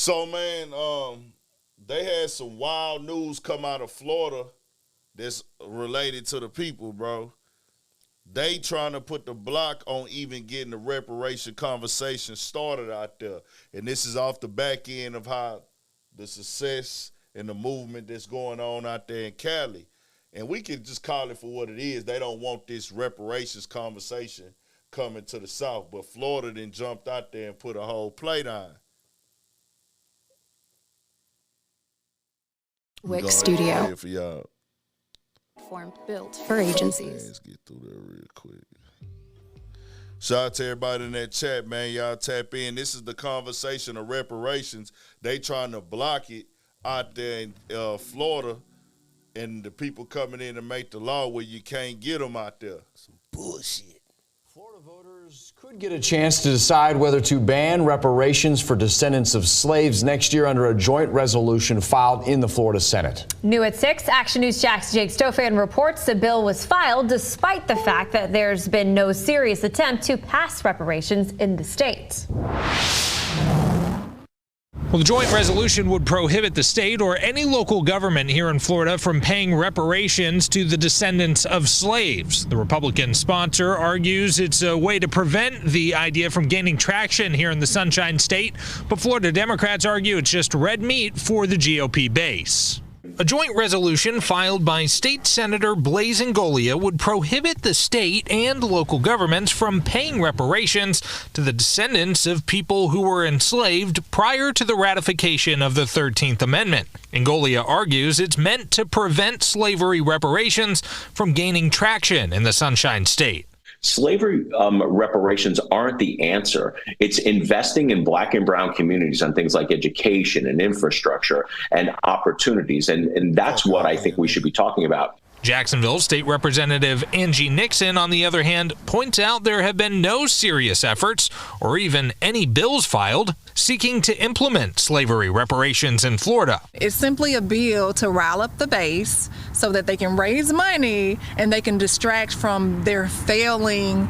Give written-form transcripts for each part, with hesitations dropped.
So, man, they had some wild news come out of Florida that's related to the people, bro. They trying to put the block on even getting the reparation conversation started out there. And this is off the back end of how the success and the movement that's going on out there in Cali. And we can just call it for what it is. They don't want this reparations conversation coming to the South. But Florida then jumped out there and put a whole plate on. Wick Studio. For y'all. Built for agencies. Let's get through that real quick. Shout out to everybody in that chat, man. Y'all tap in. This is the conversation of reparations. They trying to block it out there in Florida, and the people coming in to make the law where you can't get them out there. Some bullshit. Florida voters could get a chance to decide whether to ban reparations for descendants of slaves next year under a joint resolution filed in the Florida Senate. New at 6, Action News Jack's Jake Stofan reports the bill was filed despite the fact that there's been no serious attempt to pass reparations in the state. Well, the joint resolution would prohibit the state or any local government here in Florida from paying reparations to the descendants of slaves. The Republican sponsor argues it's a way to prevent the idea from gaining traction here in the Sunshine State, but Florida Democrats argue it's just red meat for the GOP base. A joint resolution filed by State Senator Blaise Ngolia would prohibit the state and local governments from paying reparations to the descendants of people who were enslaved prior to the ratification of the 13th Amendment. Ngolia argues it's meant to prevent slavery reparations from gaining traction in the Sunshine State. Slavery reparations aren't the answer. It's investing in Black and brown communities on things like education and infrastructure and opportunities. And that's what I think we should be talking about. Jacksonville State Representative Angie Nixon, on the other hand, points out there have been no serious efforts or even any bills filed seeking to implement slavery reparations in Florida. It's simply a bill to rile up the base so that they can raise money and they can distract from their failing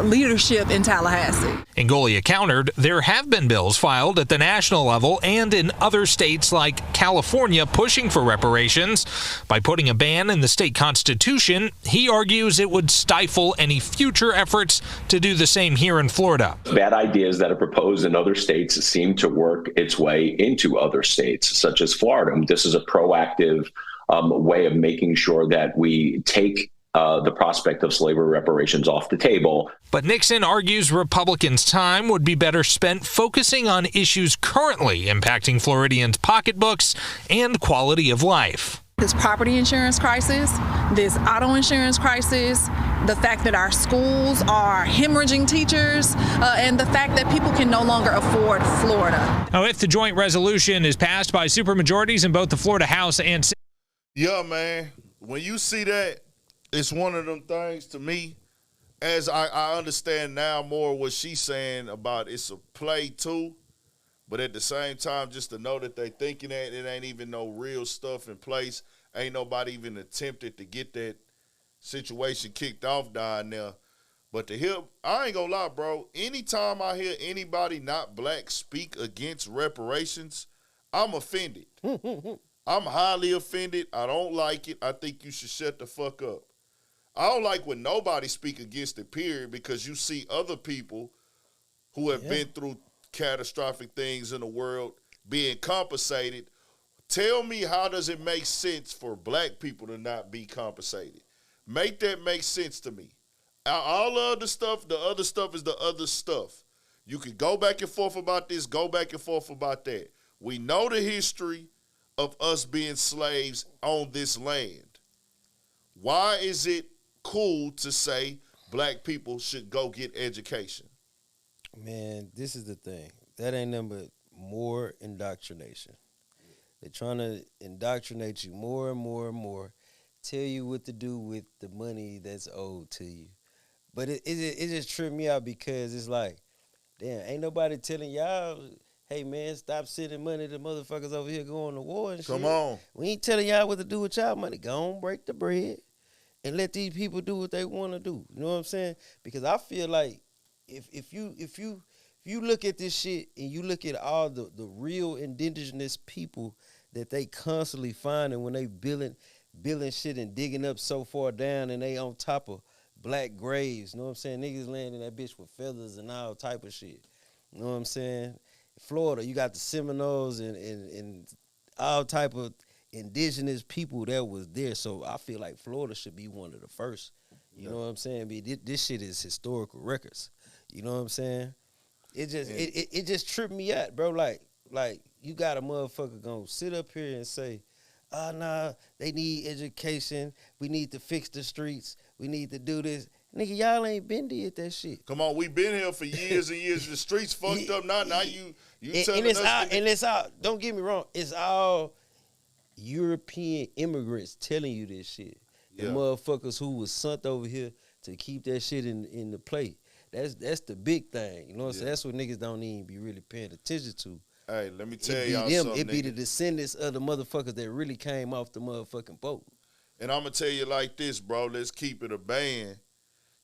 leadership in Tallahassee. Ngolia countered there have been bills filed at the national level and in other states like California pushing for reparations. By putting a ban in the state constitution, he argues it would stifle any future efforts to do the same here in Florida. Bad ideas that are proposed in other states seem to work its way into other states, such as Florida. This is a proactive way of making sure that we take the prospect of slavery reparations off the table. But Nixon argues Republicans' time would be better spent focusing on issues currently impacting Floridians' pocketbooks and quality of life. This property insurance crisis, this auto insurance crisis, the fact that our schools are hemorrhaging teachers, and the fact that people can no longer afford Florida. Now, if the joint resolution is passed by supermajorities in both the Florida House and Senate. Yeah, man. When you see that, it's one of them things to me, as I understand now more what she's saying about it's a play too. But at the same time, just to know that they thinking that it ain't even no real stuff in place. Ain't nobody even attempted to get that situation kicked off down there. But to hear, I ain't gonna lie, bro. Anytime I hear anybody not black speak against reparations, I'm offended. I'm highly offended. I don't like it. I think you should shut the fuck up. I don't like when nobody speak against it, period, because you see other people who have been through catastrophic things in the world being compensated. Tell me, how does it make sense for black people to not be compensated? Make that make sense to me. All the other stuff is the other stuff. You can go back and forth about this, go back and forth about that. We know the history of us being slaves on this land. Why is it cool to say black people should go get education? Man, this is the thing. That ain't nothing but more indoctrination. They're trying to indoctrinate you more and more and more, tell you what to do with the money that's owed to you. But it just tripped me out because it's like, damn, ain't nobody telling y'all, hey, man, stop sending money to motherfuckers over here going to war and shit. Come on. We ain't telling y'all what to do with y'all money. Go on, break the bread and let these people do what they want to do. You know what I'm saying? Because I feel like if you if you look at this shit and you look at all the real indigenous people that they constantly finding when they building shit and digging up so far down and they on top of black graves, you know what I'm saying? Niggas laying in that bitch with feathers and all type of shit. You know what I'm saying? Florida, you got the Seminoles and all type of indigenous people that was there. So I feel like Florida should be one of the first. You know what I'm saying? This shit is historical records. You know what I'm saying? It just tripped me out, bro. Like you got a motherfucker gonna sit up here and say, oh, nah, they need education. We need to fix the streets. We need to do this. Nigga, y'all ain't been did that shit. Come on, we been here for years and years. The streets fucked up now. Now you telling us. And it's all, don't get me wrong, it's all European immigrants telling you this shit. The motherfuckers who was sent over here to keep that shit in the plate. That's the big thing. You know what I'm saying? That's what niggas don't even be really paying attention to. Hey, let me tell y'all something. It be the descendants of the motherfuckers that really came off the motherfucking boat. And I'm going to tell you like this, bro. Let's keep it a band.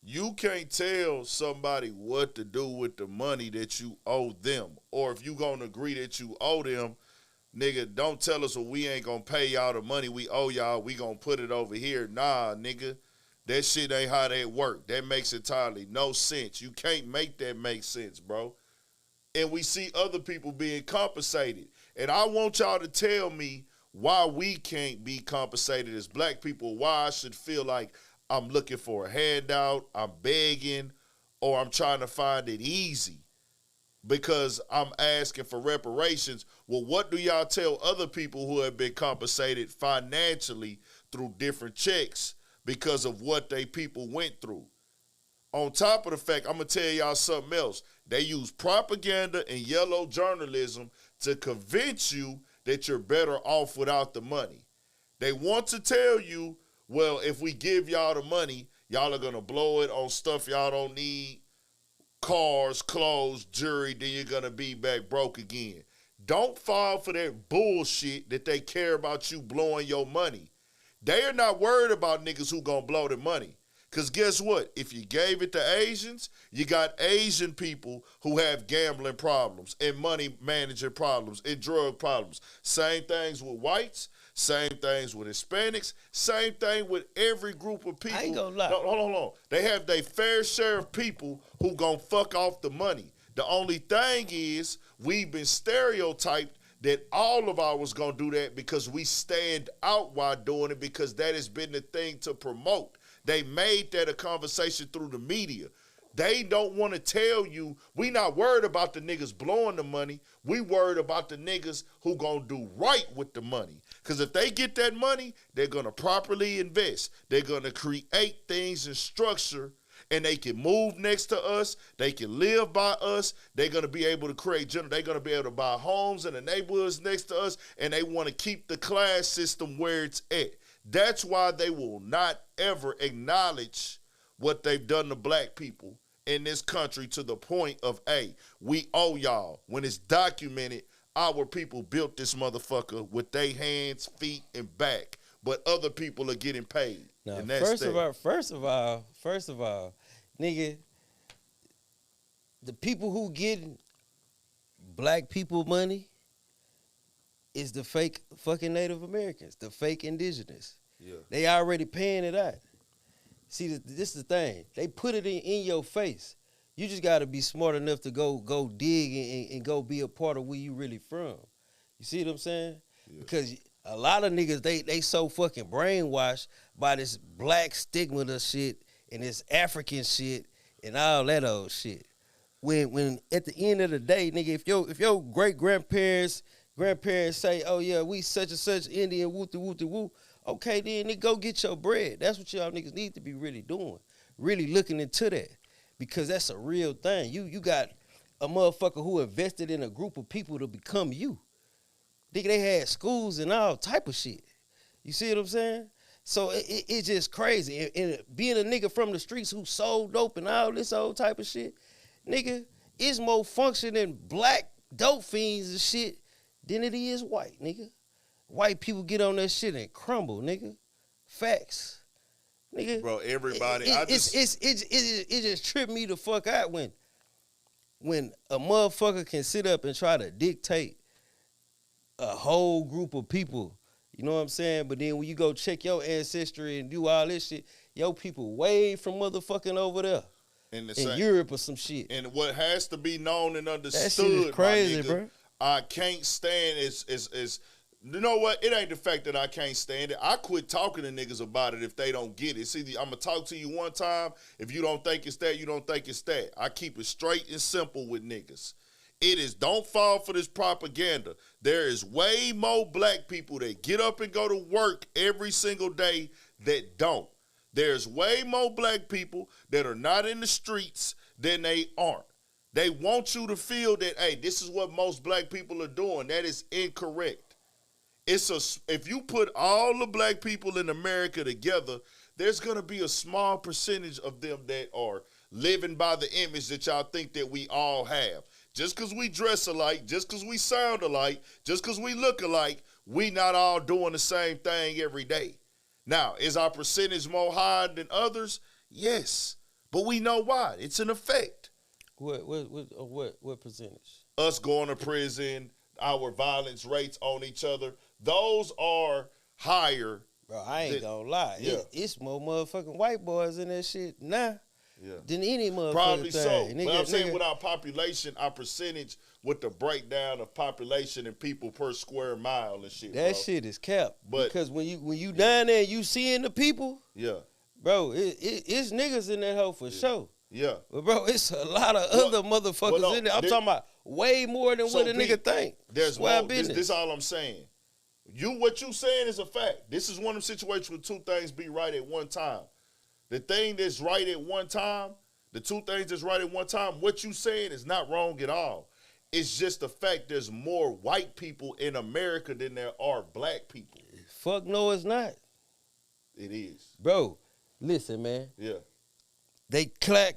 You can't tell somebody what to do with the money that you owe them. Or if you going to agree that you owe them, nigga, don't tell us, well, we ain't going to pay y'all the money we owe y'all. We going to put it over here. Nah, nigga. That shit ain't how that work. That makes entirely no sense. You can't make that make sense, bro. And we see other people being compensated. And I want y'all to tell me why we can't be compensated as black people, why I should feel like I'm looking for a handout, I'm begging, or I'm trying to find it easy because I'm asking for reparations. Well, what do y'all tell other people who have been compensated financially through different checks because of what they people went through? On top of the fact, I'm going to tell y'all something else. They use propaganda and yellow journalism to convince you that you're better off without the money. They want to tell you, well, if we give y'all the money, y'all are going to blow it on stuff y'all don't need, cars, clothes, jewelry, then you're going to be back broke again. Don't fall for that bullshit that they care about you blowing your money. They are not worried about niggas who going to blow their money. Because guess what? If you gave it to Asians, you got Asian people who have gambling problems and money managing problems and drug problems. Same things with whites, same things with Hispanics, same thing with every group of people. I ain't gonna lie. No, hold on. They have their fair share of people who gonna fuck off the money. The only thing is we've been stereotyped that all of ours gonna do that because we stand out while doing it because that has been the thing to promote. They made that a conversation through the media. They don't want to tell you, we not worried about the niggas blowing the money. We worried about the niggas who gonna do right with the money. Because if they get that money, they're going to properly invest. They're going to create things and structure, and they can move next to us. They can live by us. They're going to be able to create, they're going to be able to buy homes in the neighborhoods next to us, and they want to keep the class system where it's at. That's why they will not ever acknowledge what they've done to black people in this country to the point of, hey, we owe y'all. When it's documented, our people built this motherfucker with their hands, feet, and back, but other people are getting paid. Now, and that's first of all, nigga, the people who getting black people money is the fake fucking Native Americans, the fake indigenous. Yeah. They already paying it out. See, this is the thing. They put it in your face. You just got to be smart enough to go dig and go be a part of where you really from. You see what I'm saying? Yeah. Because a lot of niggas, they so fucking brainwashed by this black stigmata shit and this African shit and all that old shit. When at the end of the day, nigga, if your great-grandparents say, oh yeah, we such and such Indian, woo-woo-woo, okay then, nigga, go get your bread. That's what y'all niggas need to be really doing. Really looking into that. Because that's a real thing. You got a motherfucker who invested in a group of people to become you. Nigga, they had schools and all type of shit. You see what I'm saying? So it's just crazy. And being a nigga from the streets who sold dope and all this old type of shit, nigga, it's more functioning black dope fiends and shit than it is white, nigga. White people get on that shit and crumble, nigga. Facts. Nigga, bro, everybody. It just tripped me the fuck out when when a motherfucker can sit up and try to dictate a whole group of people, you know what I'm saying? But then when you go check your ancestry and do all this shit, your people way from motherfucking over there in Europe or some shit. And what has to be known and understood, that shit is crazy, my nigga, bro. I can't stand is you know what? It ain't the fact that I can't stand it. I quit talking to niggas about it if they don't get it. See, I'm going to talk to you one time. If you don't think it's that, you don't think it's that. I keep it straight and simple with niggas. It is don't fall for this propaganda. There is way more black people that get up and go to work every single day that don't. There's way more black people that are not in the streets than they aren't. They want you to feel that, hey, this is what most black people are doing. That is incorrect. If you put all the black people in America together, there's going to be a small percentage of them that are living by the image that y'all think that we all have. Just because we dress alike, just because we sound alike, just because we look alike, we not all doing the same thing every day. Now, is our percentage more high than others? Yes. But we know why. It's an effect. What percentage? Us going to prison, our violence rates on each other, those are higher. Bro, I ain't gonna lie. Yeah. It's more motherfucking white boys in that shit now than any motherfucking Probably thing. so. Nigga, but I'm saying with our population, our percentage with the breakdown of population and people per square mile and shit, that bro. shit is capped. But because when you down there and you seeing the people, bro, it's niggas in that hoe for sure. Yeah. But bro, it's a lot of other motherfuckers in there. I'm talking about way more than what a nigga think. There's more. This all I'm saying. What you saying is a fact. This is one of them situations where two things be right at one time. The thing that's right at one time, the two things that's right at one time, what you saying is not wrong at all. It's just the fact there's more white people in America than there are black people. Fuck no, it's not. It is. Bro, listen, man. Yeah. They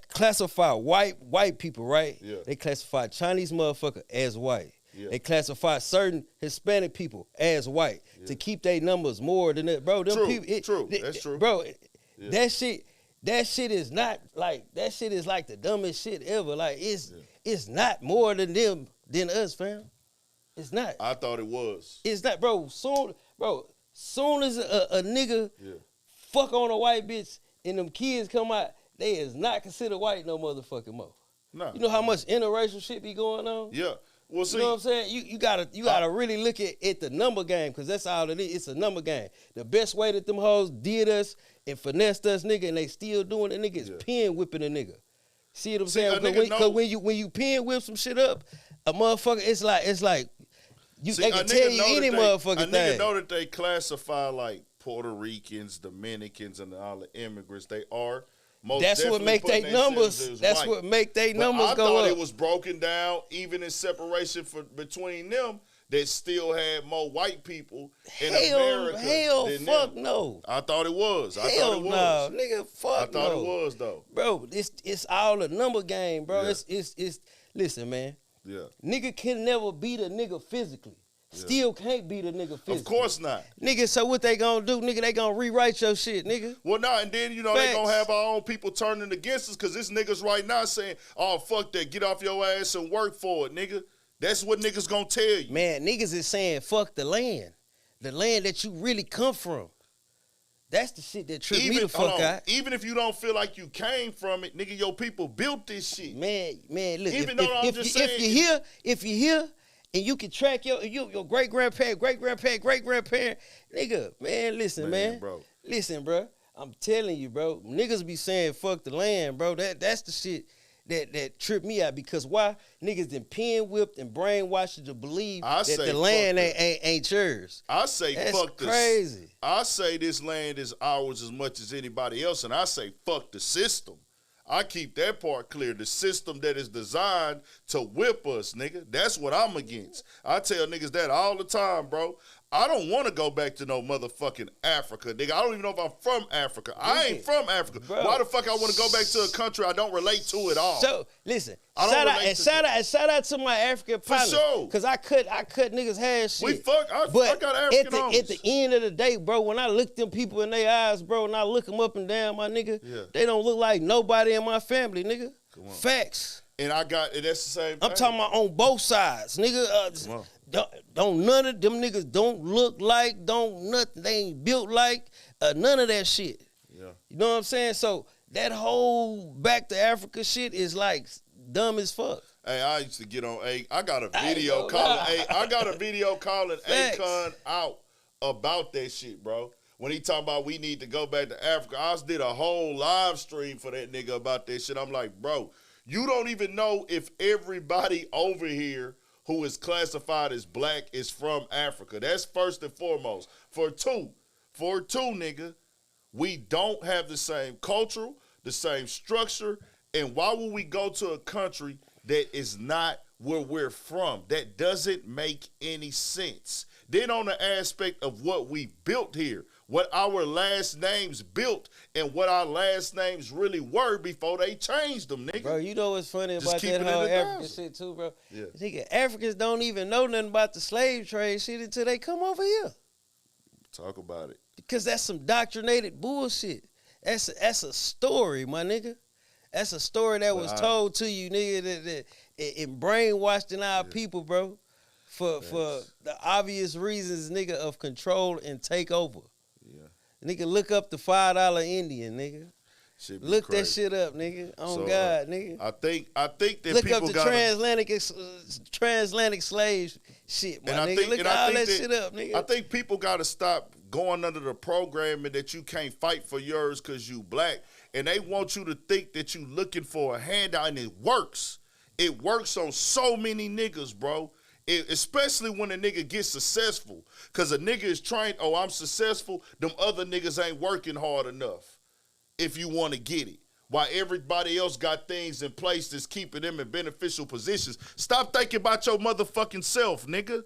classify white people, right? Yeah. They classify Chinese motherfucker as white. Yeah. They classify certain Hispanic people as white to keep their numbers more than that. Bro, them people. That's true. Bro, that shit is not like, that shit is like the dumbest shit ever. Like, it's not more than them than us, fam. It's not. I thought it was. It's not, bro. Soon as a nigga fuck on a white bitch and them kids come out, they is not considered white no motherfucking more. No. You know how much interracial shit be going on? Yeah. Well, see, you know what I'm saying? You gotta really look at the number game, because that's all it is. It's a number game. The best way that them hoes did us and finessed us, nigga, and they still doing it, nigga, is pin whipping a nigga. See what I'm saying? Because when you pin whip some shit up, a motherfucker, it's like they can tell you any motherfucking thing. A nigga know that they classify like Puerto Ricans, Dominicans, and all the immigrants. They are. That's what make they numbers. That's what make they numbers go up. I thought it was broken down, even in separation between them, that still had more white people in America. Hell, than fuck them. no. I thought it was. Hell no, nigga, fuck no. I thought it was though, bro. It's all a number game, bro. Yeah. It's listen, man. Yeah, nigga can never beat a nigga physically. Still can't beat a nigga physically. Of course not. Nigga, so what they gonna do? Nigga, they gonna rewrite your shit, nigga. Well, nah, and then, they gonna have our own people turning against us, because this niggas right now saying, oh, fuck that, get off your ass and work for it, nigga. That's what niggas gonna tell you. Man, niggas is saying, fuck the land that you really come from. That's the shit that tripped me the fuck out. Even if you don't feel like you came from it, nigga, your people built this shit. Man, look, if you're here, and you can track your great-grandparent, nigga, man, listen, man. Bro. Listen, bro. I'm telling you, bro. Niggas be saying fuck the land, bro. That's the shit that tripped me out, because why? Niggas been pin whipped and brainwashed to believe that the land ain't yours. I say that's fuck this. Crazy. I say this land is ours as much as anybody else, and I say fuck the system. I keep that part clear. The system that is designed to whip us, nigga. That's what I'm against. I tell niggas that all the time, bro. I don't want to go back to no motherfucking Africa, nigga. I don't even know if I'm from Africa. I ain't from Africa. Bro. Why the fuck I want to go back to a country I don't relate to at all? So listen, shout out to my African partner. For sure. Cause I cut niggas' hash shit. I got African homies. At the end of the day, bro, when I look them people in their eyes, bro, and I look them up and down, my nigga, they don't look like nobody in my family, nigga. Facts. And that's the same thing. I'm talking about on both sides, nigga. Don't none of them niggas don't look like, don't nothing. They ain't built like none of that shit. Yeah. You know what I'm saying? So that whole back to Africa shit is like dumb as fuck. Hey, I used to get on I got a video calling Akon out about that shit, bro. When he talking about we need to go back to Africa, I did a whole live stream for that nigga about that shit. I'm like, bro, you don't even know if everybody over here who is classified as black is from Africa. That's first and foremost. For two, nigga, we don't have the same culture, the same structure, and why would we go to a country that is not where we're from? That doesn't make any sense. Then on the aspect of what we built here, what our last names built and what our last names really were before they changed them, nigga. Bro, you know what's funny about that whole African shit too, bro? Yeah. Nigga, Africans don't even know nothing about the slave trade shit until they come over here. Talk about it. Because that's some doctrinated bullshit. That's a story, my nigga. That's a story that was told to you, nigga, that it brainwashed in our people, bro, for the obvious reasons, nigga, of control and take over. Yeah. Nigga, look up the $5 Indian, nigga. Look crazy. That shit up, nigga. On God, nigga. I think that look people up the transatlantic slave shit, my nigga. Look all that shit up, nigga. I think people got to stop going under the programming that you can't fight for yours because you black, and they want you to think that you looking for a handout, and it works. It works on so many niggas, bro. Especially when a nigga gets successful, because a nigga is trying, I'm successful, them other niggas ain't working hard enough if you want to get it. While everybody else got things in place that's keeping them in beneficial positions. Stop thinking about your motherfucking self, nigga.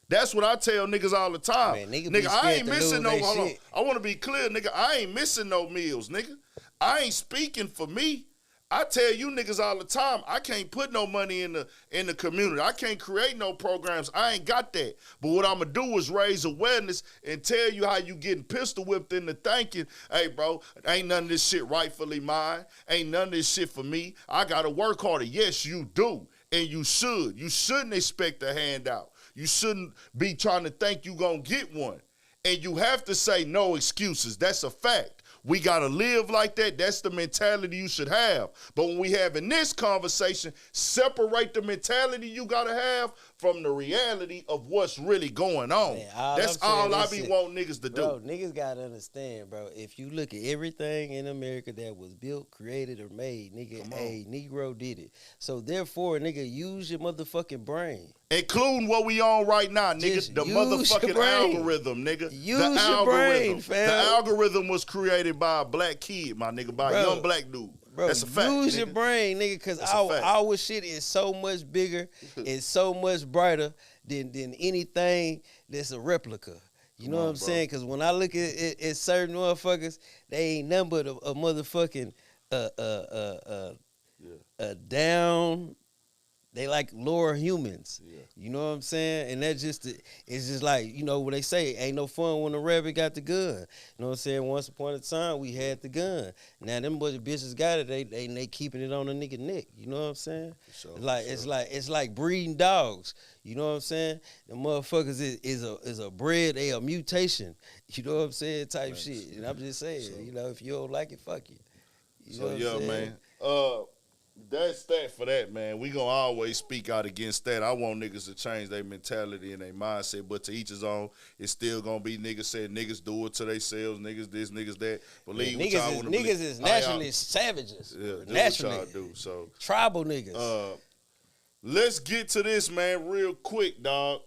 That's what I tell niggas all the time. Man, nigga, I ain't missing no, hold on. I want to be clear, nigga, I ain't missing no meals, nigga. I ain't speaking for me. I tell you niggas all the time, I can't put no money in the community. I can't create no programs. I ain't got that. But what I'm going to do is raise awareness and tell you how you getting pistol whipped into thinking, hey, bro, ain't none of this shit rightfully mine. Ain't none of this shit for me. I got to work harder. Yes, you do. And you should. You shouldn't expect a handout. You shouldn't be trying to think you going to get one. And you have to say no excuses. That's a fact. We got to live like that. That's the mentality you should have. But when we having this conversation, separate the mentality you got to have from the reality of what's really going on. Man, that's all I be wanting niggas to do. Bro, niggas got to understand, bro. If you look at everything in America that was built, created, or made, nigga, a Negro did it. So therefore, nigga, use your motherfucking brain. Including what we on right now, nigga. Just the motherfucking algorithm, nigga. Use the algorithm. Brain, fam. The algorithm was created by a black kid, my nigga, by a young black dude. Bro, that's a fact. Use your brain, nigga, because our shit is so much bigger and so much brighter than anything that's a replica. You know what I'm saying? Because when I look at certain motherfuckers, they ain't nothing but a motherfucking down. They like lower humans. Yeah. You know what I'm saying? And that's just, it's just like, you know, what they say, ain't no fun when the rabbit got the gun. You know what I'm saying? Once upon a time, we had the gun. Now, them bitches got it, they keeping it on the nigga neck. You know what I'm saying? Sure, it's like breeding dogs. You know what I'm saying? The motherfuckers is a bred, a mutation. You know what I'm saying? Type shit. And I'm just saying, you know, if you don't like it, fuck you. You know what I'm saying? Man. That's that for that, man. We gonna always speak out against that. I want niggas to change their mentality and their mindset, but to each his own. It's still gonna be niggas saying niggas do it to themselves, niggas this, niggas that. Believe what y'all want to believe. Niggas is naturally savages. Yeah, naturally. What y'all do. So tribal niggas. Let's get to this, man, real quick, dog.